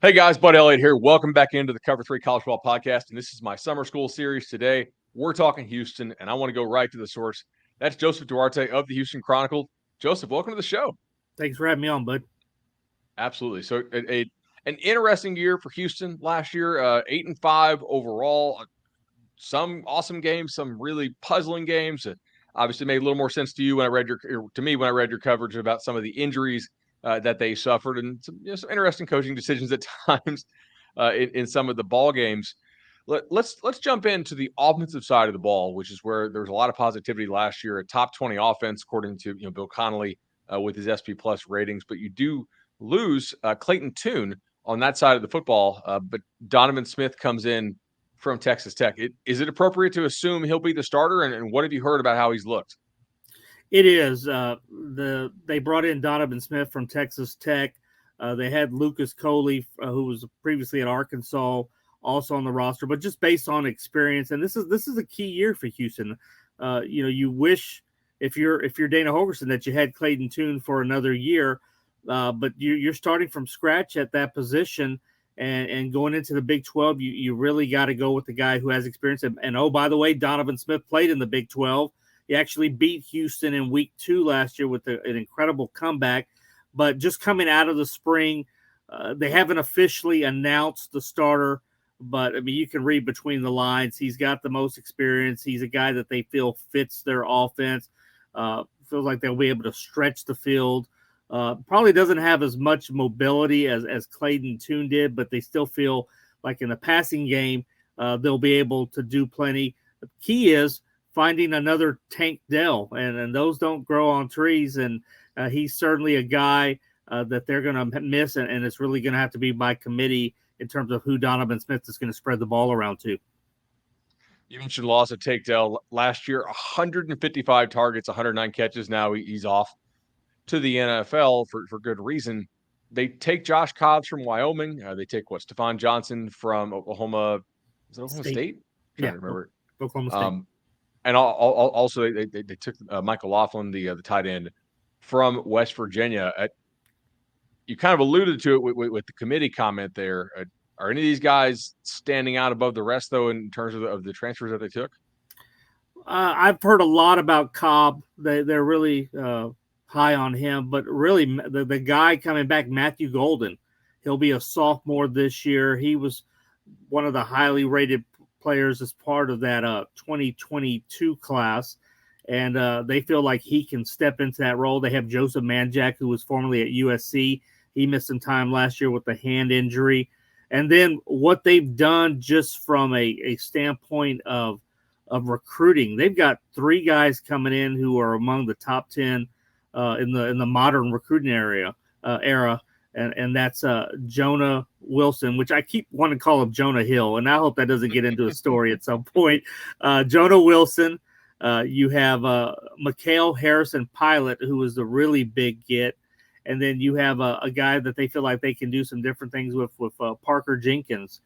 Hey guys, Bud Elliot here. Welcome back into the Cover 3 College Football Podcast. And this is my summer school series. Today, we're talking Houston, and I want to go right to the source. That's Joseph Duarte of the Houston Chronicle. Joseph, welcome to the show. Thanks for having me on, bud. Absolutely. So, an interesting year for Houston last year, 8-5 overall. Some awesome games, some really puzzling games. That obviously made a little more sense to you when I read your coverage about some of the injuries that they suffered, and some interesting coaching decisions at times in some of the ball games. Let's jump into the offensive side of the ball, which is where there was a lot of positivity last year. A top 20 offense, according to Bill Connolly with his SP Plus ratings. But you do lose Clayton Tune on that side of the football. But Donovan Smith comes in from Texas Tech. Is it appropriate to assume he'll be the starter? And what have you heard about how he's looked? It is. They brought in Donovan Smith from Texas Tech. They had Lucas Coley, who was previously at Arkansas, also on the roster. But just based on experience, and this is a key year for Houston. You wish if you're Dana Holgorsen that you had Clayton Tune for another year, but you're starting from scratch at that position. And going into the Big 12, you really got to go with the guy who has experience. And oh, by the way, Donovan Smith played in the Big 12. He actually beat Houston in week 2 last year with an incredible comeback. But just coming out of the spring, they haven't officially announced the starter. But, I mean, you can read between the lines. He's got the most experience. He's a guy that they feel fits their offense. Feels like they'll be able to stretch the field. Probably doesn't have as much mobility as Clayton Tune did, but they still feel like in the passing game, they'll be able to do plenty. The key is finding another Tank Dell, and those don't grow on trees. And he's certainly a guy that they're going to miss, and it's really going to have to be by committee in terms of who Donovan Smith is going to spread the ball around to. You mentioned loss of Tank Dell last year, 155 targets, 109 catches. Now he's off to the NFL for good reason. They take Josh Cobbs from Wyoming. They take Stephon Johnson from Oklahoma. Is it Oklahoma State? I'm trying to remember. Oklahoma State. And also they took Michael Laughlin, the tight end from West Virginia. You kind of alluded to it with the committee comment there. Are any of these guys standing out above the rest, though, in terms of the transfers that they took? I've heard a lot about Cobb. They're really high on him, but really the guy coming back, Matthew Golden, he'll be a sophomore this year. He was one of the highly rated players as part of that 2022 class, and they feel like he can step into that role. They have Joseph Manjack, who was formerly at USC. He missed some time last year with a hand injury. And then what they've done just from a standpoint of recruiting, they've got 3 guys coming in who are among the top 10 in the modern recruiting era, and that's Jonah Wilson, which I keep wanting to call him Jonah Hill, and I hope that doesn't get into a story at some point. Jonah Wilson, you have Mikhail Harrison Pilot, who is the really big get, and then you have a guy that they feel like they can do some different things with Parker Jenkins.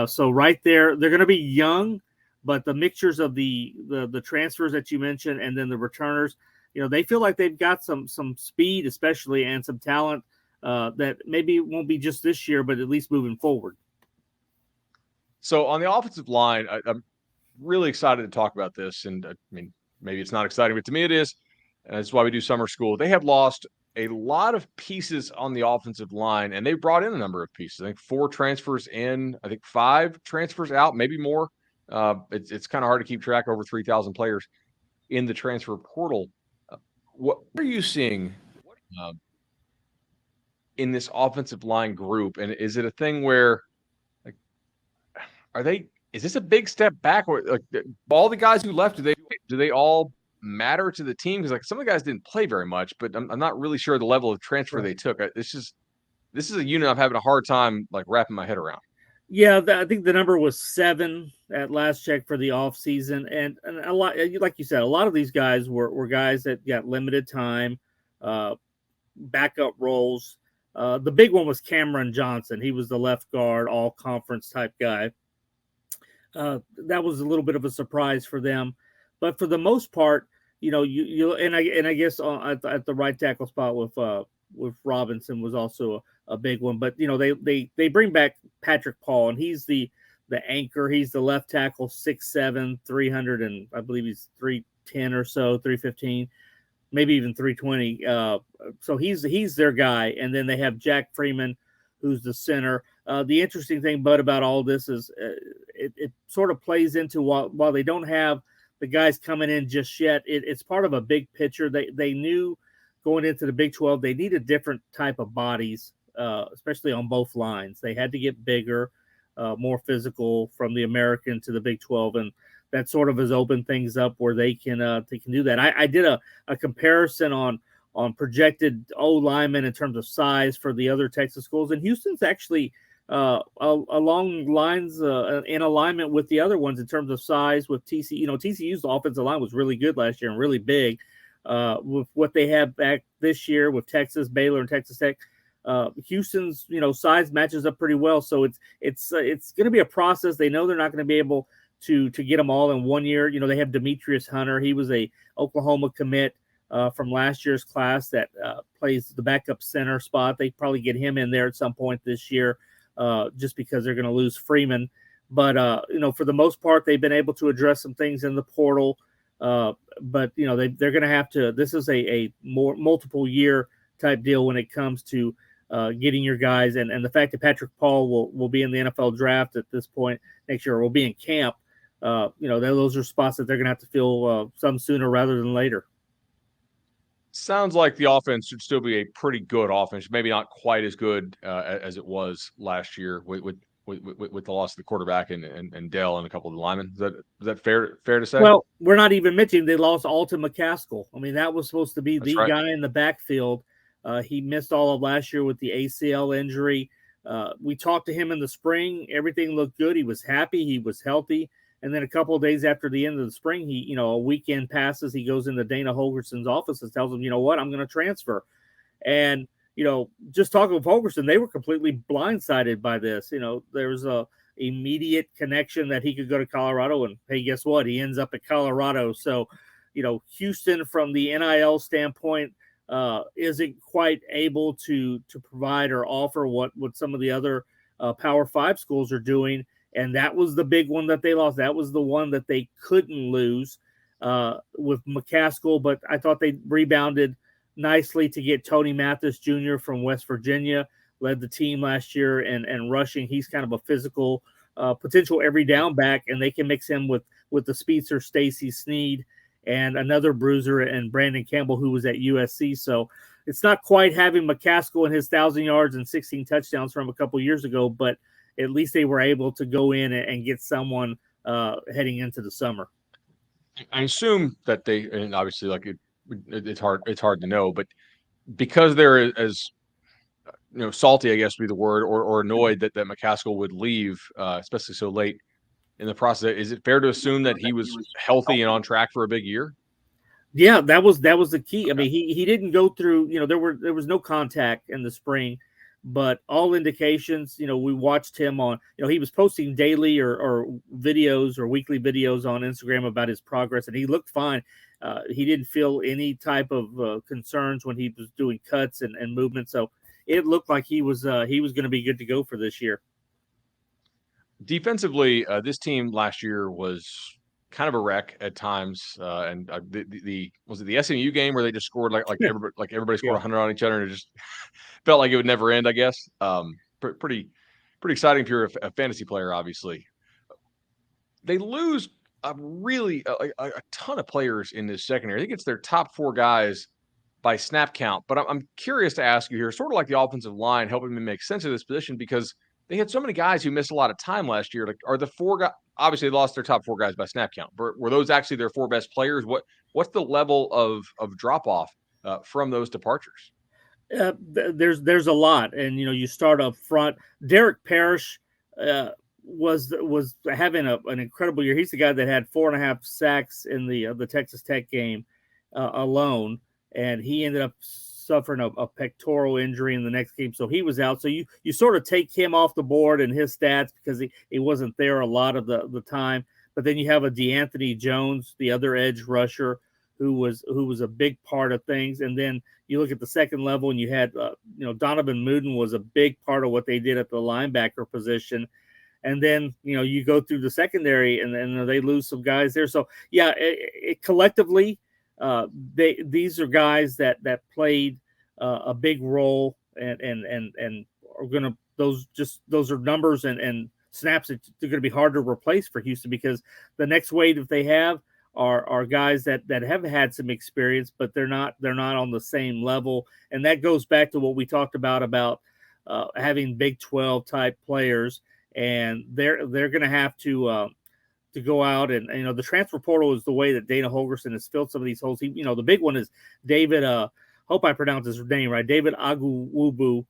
So right there, they're going to be young, but the mixtures of the transfers that you mentioned and then the returners, they feel like they've got some speed, especially, and some talent that maybe won't be just this year, but at least moving forward. So on the offensive line, I'm really excited to talk about this. And I mean, maybe it's not exciting, but to me it is. And that's why we do summer school. They have lost a lot of pieces on the offensive line, and they brought in a number of pieces. I think 4 transfers in, I think 5 transfers out, maybe more. It's kind of hard to keep track. Over 3,000 players in the transfer portal. What are you seeing in this offensive line group? And is it a thing where, like, is this a big step back? Or like all the guys who left, do they all matter to the team? Because like some of the guys didn't play very much, but I'm not really sure the level of transfer they took. This is a unit I'm having a hard time like wrapping my head around. Yeah, I think the number was 7 at last check for the offseason. And a lot, like you said, a lot of these guys were guys that got limited time, backup roles. The big one was Cameron Johnson. He was the left guard, all conference type guy. That was a little bit of a surprise for them. But for the most part, you I guess at the right tackle spot with with Robinson was also a big one. But they bring back Patrick Paul, and he's the anchor. He's the left tackle, 6'7", 300, and I believe he's 310 or so, 315, maybe even 320. So he's their guy. And then they have Jack Freeman, who's the center. The interesting thing, Bud, about all this is it sort of plays into while they don't have the guys coming in just yet, it's part of a big picture. They knew going into the Big 12 they needed different type of bodies, especially on both lines. They had to get bigger, more physical from the American to the Big 12, and that sort of has opened things up where they can do that. I did a comparison on projected O linemen in terms of size for the other Texas schools, and Houston's actually along lines in alignment with the other ones in terms of size. With TCU, TCU's offensive line was really good last year and really big. With what they have back this year with Texas, Baylor, and Texas Tech, Houston's size matches up pretty well. So it's going to be a process. They know they're not going to be able to get them all in 1 year. They have Demetrius Hunter. He was a Oklahoma commit from last year's class that plays the backup center spot. They probably get him in there at some point this year, just because they're going to lose Freeman. But for the most part, they've been able to address some things in the portal. But they're going to have to. This is a more multiple year type deal when it comes to getting your guys, and the fact that Patrick Paul will be in the NFL draft at this point next year, or will be in camp. Those are spots that they're going to have to fill some sooner rather than later. Sounds like the offense should still be a pretty good offense, maybe not quite as good as it was last year with the loss of the quarterback and Dell and a couple of the linemen. Is that fair to say? Well, we're not even mentioning they lost Alton McCaskill. I mean, that was supposed to be That's the right. guy in the backfield. He missed all of last year with the ACL injury. We talked to him in the spring. Everything looked good. He was happy. He was healthy. And then a couple of days after the end of the spring, he, a weekend passes. He goes into Dana Holgerson's office and tells him, what, I'm going to transfer. And, just talking with Holgerson, they were completely blindsided by this. There was a immediate connection that he could go to Colorado, and hey, guess what? He ends up at Colorado. So, Houston, from the NIL standpoint, isn't quite able to provide or offer what some of the other Power 5 schools are doing. And that was the big one that they lost. That was the one that they couldn't lose with McCaskill. But I thought they rebounded nicely to get Tony Mathis Jr. from West Virginia, led the team last year and rushing. He's kind of a physical potential every down back, and they can mix him with the speedster Stacy Sneed and another bruiser and Brandon Campbell, who was at USC. So it's not quite having McCaskill and his 1,000 yards and 16 touchdowns from a couple years ago, but at least they were able to go in and get someone heading into the summer. I assume that and obviously it's hard to know, but because they're as salty, I guess would be the word, or annoyed that McCaskill would leave, especially so late in the process. Is it fair to assume that he was healthy and on track for a big year? Yeah, that was the key. Okay. I mean, he didn't go through, there was no contact in the spring, but all indications, we watched him on, he was posting daily or videos or weekly videos on Instagram about his progress, and he looked fine. He didn't feel any type of concerns when he was doing cuts and movement. So it looked like he was going to be good to go for this year. Defensively, this team last year was kind of a wreck at times, and was it the SMU game where they just scored like everybody scored 100 on each other, and it just felt like it would never end, I guess. Pretty exciting if you're a fantasy player, obviously. They lose a ton of players in this secondary. I think it's their top 4 guys by snap count, but I'm curious to ask you here, sort of like the offensive line helping me make sense of this position, because they had so many guys who missed a lot of time last year. Like, are the 4 guys, obviously they lost their top 4 guys by snap count, but were those actually their 4 best players? What's the level of drop off from those departures? There's a lot, and you start up front. Derek Parrish was having an incredible year. He's the guy that had 4.5 sacks in the Texas Tech game alone, and he ended up suffering a pectoral injury in the next game, so he was out. So you sort of take him off the board and his stats because he wasn't there a lot of the time. But then you have a DeAnthony Jones, the other edge rusher, who was a big part of things. And then you look at the second level, and you had Donovan Mooden was a big part of what they did at the linebacker position. And then you go through the secondary, and then they lose some guys there. So yeah, collectively, these are guys that played a big role, and are gonna those are numbers and snaps that they're going to be hard to replace for Houston, because the next wave that they have are guys that have had some experience, but they're not on the same level. And that goes back to what we talked about having Big 12 type players, and they're going to have to go out, and the transfer portal is the way that Dana Holgerson has filled some of these holes. The big one is David. Hope I pronounced his name right. David Aguwubu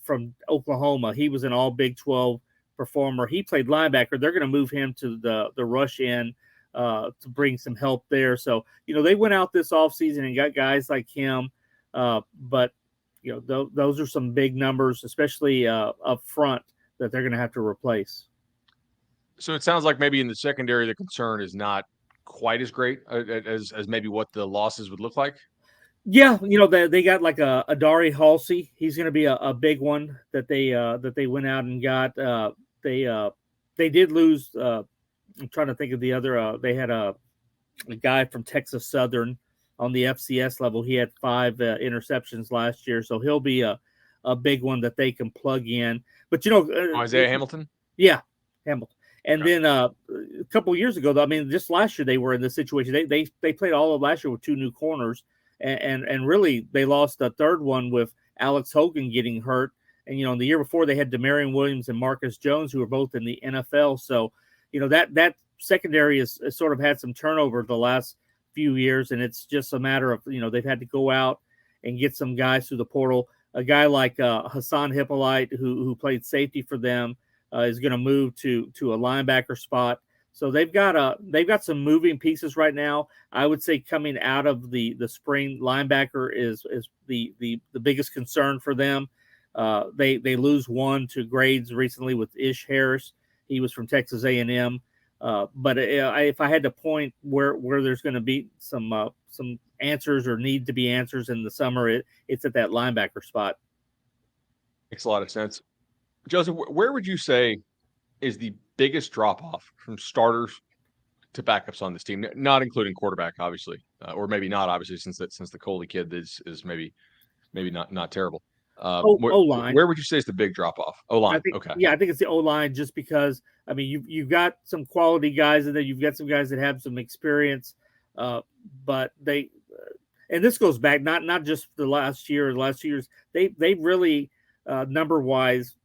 from Oklahoma. He was an all Big 12 performer. He played linebacker. They're going to move him to the rush end to bring some help there. So they went out this offseason and got guys like him, but those are some big numbers, especially up front, that they're going to have to replace. So it sounds like maybe in the secondary, the concern is not quite as great as maybe what the losses would look like. Yeah, they got like a Adari Halsey. He's going to be a big one that they went out and got. They did lose. I'm trying to think of the other. They had a guy from Texas Southern on the FCS level. He had 5 interceptions last year, so he'll be a big one that they can plug in. But Isaiah Hamilton. Yeah, Hamilton. And then a couple of years ago, though, I mean, just last year they were in this situation. They played all of last year with 2 new corners, and really they lost a third one with Alex Hogan getting hurt. And the year before they had Demarion Williams and Marcus Jones, who were both in the NFL. So that secondary has sort of had some turnover the last few years, and it's just a matter of they've had to go out and get some guys through the portal. A guy like Hassan Hippolyte, who played safety for them, is going to move to a linebacker spot. So they've got some moving pieces right now. I would say coming out of the spring, linebacker is the biggest concern for them. They lose one to grades recently with Ish Harris. He was from Texas A&M. But if I had to point where there's going to be some answers or need to be answers in the summer, it's at that linebacker spot. Makes a lot of sense. Joseph, where would you say is the biggest drop-off from starters to backups on this team, not including quarterback, obviously, or maybe not, obviously, since the Coley kid is maybe not terrible. O-line. Where would you say is the big drop-off? O-line, okay. Yeah, I think it's the O-line, just because, I mean, you've got some quality guys, and then you've got some guys that have some experience, but they and this goes back not just the last year or the last 2 years. They really, number-wise,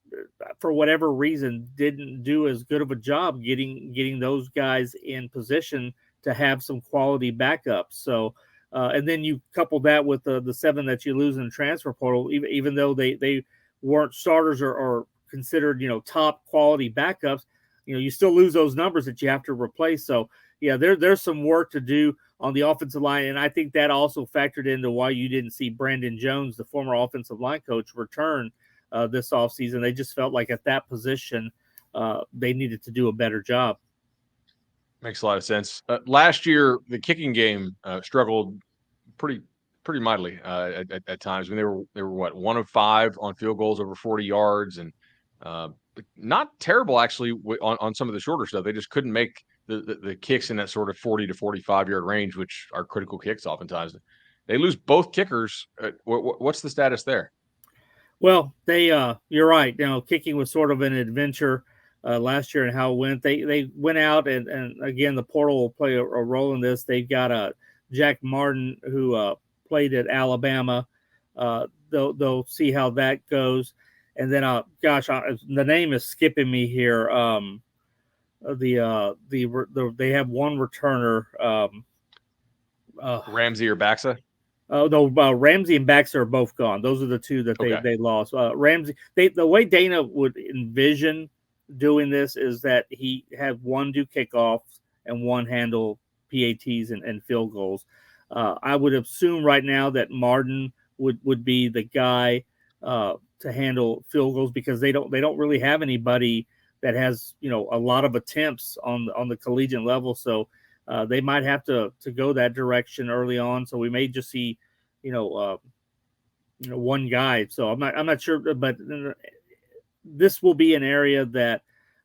for whatever reason, didn't do as good of a job getting those guys in position to have some quality backups. So, and then you couple that with the 7 that you lose in the transfer portal, even though they weren't starters or considered top quality backups, you still lose those numbers that you have to replace. So yeah, there's some work to do on the offensive line, and I think that also factored into why you didn't see Brandon Jones, the former offensive line coach, return this offseason. They just felt like at that position, they needed to do a better job. Makes a lot of sense. Last year, the kicking game struggled pretty mightily at times. I mean, they were what, 1 of 5 on field goals over 40 yards, and not terrible actually on some of the shorter stuff. They just couldn't make the kicks in that sort of 40 to 45 yard range, which are critical kicks oftentimes. They lose both kickers. What's the status there? Well, you're right. Kicking was sort of an adventure last year and how it went. They went out and again, the portal will play a role in this. They've got Jack Martin, who played at Alabama. They'll see how that goes. And then, the name is skipping me here. They have one returner. Ramsey or Baxa? No, Ramsey and Baxter are both gone. Those are the 2 that they lost. Ramsey, the way Dana would envision doing this is that he had one do kickoffs and one handle PATs and field goals. I would assume right now that Martin would be the guy to handle field goals, because they don't really have anybody that has a lot of attempts on the collegiate level. So they might have to go that direction early on. So we may just see, one guy. So I'm not sure, but this will be an area that,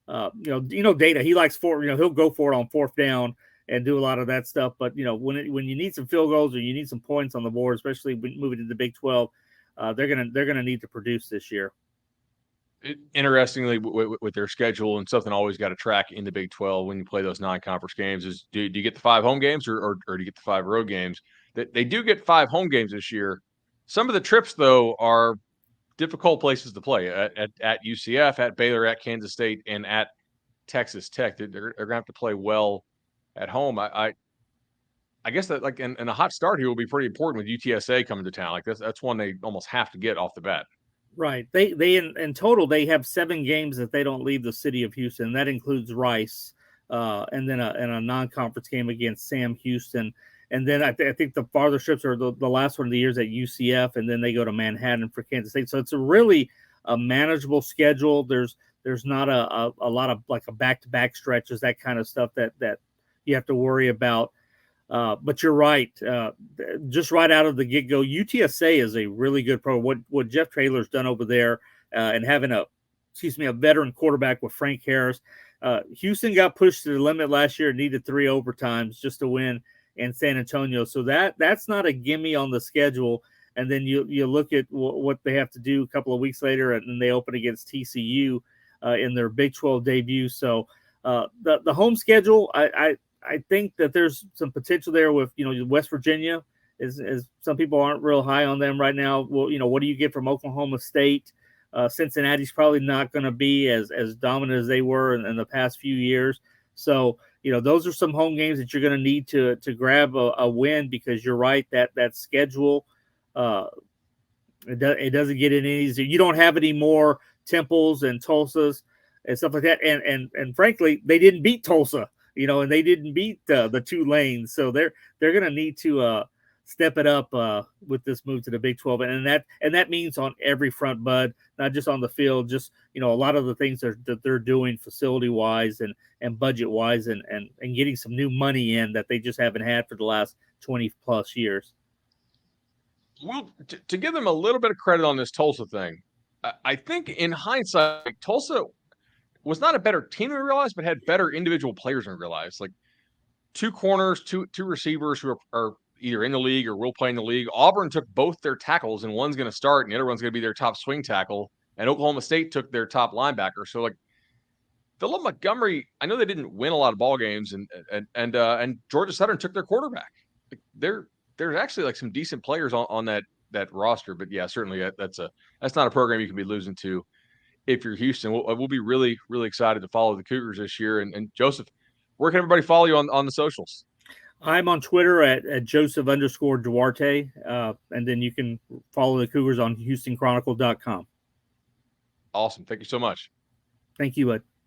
Data, he likes he'll go for it on fourth down and do a lot of that stuff. But, when you need some field goals or you need some points on the board, especially when moving to the Big 12, they're going to need to produce this year. Interestingly, with their schedule, and something always got to track in the Big 12 when you play those non-conference games is, do you get the 5 home games or do you get the 5 road games? They do get 5 home games this year. Some of the trips, though, are difficult places to play at UCF, at Baylor, at Kansas State, and at Texas Tech. They're going to have to play well at home. I guess that, like, and a hot start here will be pretty important with UTSA coming to town. Like, that's one they almost have to get off the bat. Right. They in total, they have 7 games that they don't leave the city of Houston. That includes Rice, and then a non-conference game against Sam Houston. And then I think the farther trips are the last one of the years at UCF, and then they go to Manhattan for Kansas State. So it's a really manageable schedule. There's not a lot of like a back-to-back stretches, that kind of stuff that you have to worry about. But you're right. Just right out of the get-go, UTSA is a really good pro. What Jeff Traylor's done over there, and having a veteran quarterback with Frank Harris. Houston got pushed to the limit last year and needed 3 overtimes just to win in San Antonio. So that's not a gimme on the schedule. And then you look at what they have to do a couple of weeks later, and then they open against TCU in their Big 12 debut. So the home schedule, I think that there's some potential there with, West Virginia is some people aren't real high on them right now. Well, what do you get from Oklahoma State? Cincinnati's probably not going to be as dominant as they were in the past few years. So, those are some home games that you're going to need to grab a win, because you're right that schedule, it doesn't get any easier. You don't have any more Temples and Tulsas and stuff like that. And frankly, they didn't beat Tulsa. And they didn't beat the Tulanes, so they're going to need to step it up with this move to the Big 12, and that means on every front, Bud, not just on the field, just a lot of the things that they're doing facility wise and budget wise, and getting some new money in that they just haven't had for the last 20 plus years. Well, to give them a little bit of credit on this Tulsa thing, I think in hindsight, Tulsa was not a better team than we realized, but had better individual players than we realized. Like 2 corners, two receivers who are either in the league or will play in the league. Auburn took both their tackles, and one's going to start, and the other one's going to be their top swing tackle. And Oklahoma State took their top linebacker. So, like, Phillip Montgomery, I know they didn't win a lot of ball games, and Georgia Southern took their quarterback. Like, there's actually like some decent players on that roster. But yeah, certainly that's not a program you can be losing to. If you're Houston, we'll be really, really excited to follow the Cougars this year. And Joseph, where can everybody follow you on the socials? I'm on Twitter at Joseph_Duarte. And then you can follow the Cougars on HoustonChronicle.com. Awesome. Thank you so much. Thank you, Bud.